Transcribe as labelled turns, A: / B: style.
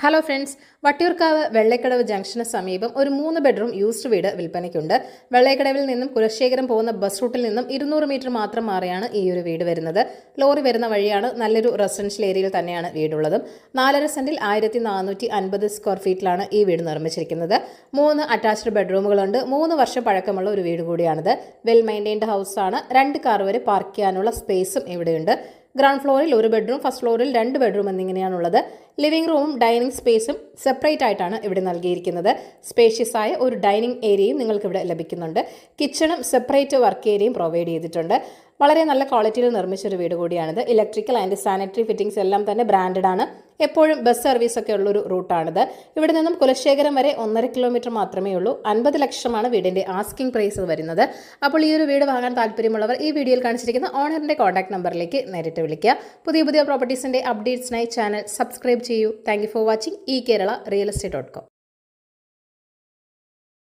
A: Hello friends, Vattiyoorkavu Vellakkadavu junction സമീപം ഒരു 3 bedroom used വീട് വിൽപ്പനയ്ക്കുണ്ട്. വെള്ളക്കടവിൽ നിന്നും കുലശേഖരം പോകുന്ന ബസ് റൂട്ടിൽ നിന്നും 200 മീറ്റർ മാത്രം മാറിയാണ് ഈ ഒരു വീട് വരുന്നത്. ലോറി വരുന്ന വഴിയാണ്. നല്ലൊരു റെസിഡൻഷ്യൽ ഏരിയയിൽ തന്നെയാണ് വീടുള്ളത്. 4.5 സെന്റിൽ 1450 സ്ക്വയർ ഫീറ്റിലാണ് ഈ വീട് നിർമ്മിച്ചിരിക്കുന്നത്. 3 അറ്റാച്ച്ഡ് ബെഡ്റൂമുകളുണ്ട്. 3 വർഷം പഴക്കമുള്ള ഒരു വീട് കൂടിയാണിത്. വെൽ മെയിൻറ്റൈൻഡ് ഹൗസാണ്. 2 കാർ വരെ പാർക്ക് ചെയ്യാനുള്ള സ്പേസും ഇവിടെയുണ്ട്. ഗ്രൗണ്ട് ഫ്ലോറിൽ 1 ബെഡ്റൂം, ഫസ്റ്റ് ഫ്ലോറിൽ 2 ബെഡ്റൂം എന്നിങ്ങനെയാണുള്ളത്. ലിവിംഗ് റൂമും ഡൈനിങ് സ്പേസും സെപ്പറേറ്റ് ആയിട്ടാണ് ഇവിടെ നൽകിയിരിക്കുന്നത്. സ്പേഷ്യസ് ആയ ഒരു ഡൈനിങ് ഏരിയയും നിങ്ങൾക്ക് ഇവിടെ ലഭിക്കുന്നുണ്ട്. കിച്ചണും സെപ്പറേറ്റ് വർക്ക് ഏരിയയും പ്രൊവൈഡ് ചെയ്തിട്ടുണ്ട്. വളരെ നല്ല ക്വാളിറ്റിയിൽ നിർമ്മിച്ചൊരു വീട് കൂടിയാണിത്. ഇലക്ട്രിക്കൽ ആൻഡ് സാനിറ്ററി ഫിറ്റിംഗ്സ് എല്ലാം തന്നെ ബ്രാൻഡഡ് ആണ്. എപ്പോഴും ബസ് സർവീസ് ഒക്കെ ഉള്ളൊരു റൂട്ടാണിത്. ഇവിടെ നിന്നും കുലശേഖരം വരെ 1.5 കിലോമീറ്റർ മാത്രമേ ഉള്ളൂ. 50 ലക്ഷമാണ് വീടിന്റെ ആസ്കിംഗ് പ്രൈസ് വരുന്നത്. അപ്പോൾ ഈ ഒരു വീട് വാങ്ങാൻ താല്പര്യമുള്ളവർ ഈ വീഡിയോയിൽ കാണിച്ചിരിക്കുന്ന ഓണറിന്റെ കോൺടാക്ട് നമ്പറിലേക്ക് നേരിട്ട് വിളിക്കുക. പുതിയ പ്രോപ്പർട്ടീസിന്റെ അപ്ഡേറ്റ്സിനായി ചാനൽ സബ്സ്ക്രൈബ് ചെയ്യൂ. Thank you for watching. eKerala Real Estate.com.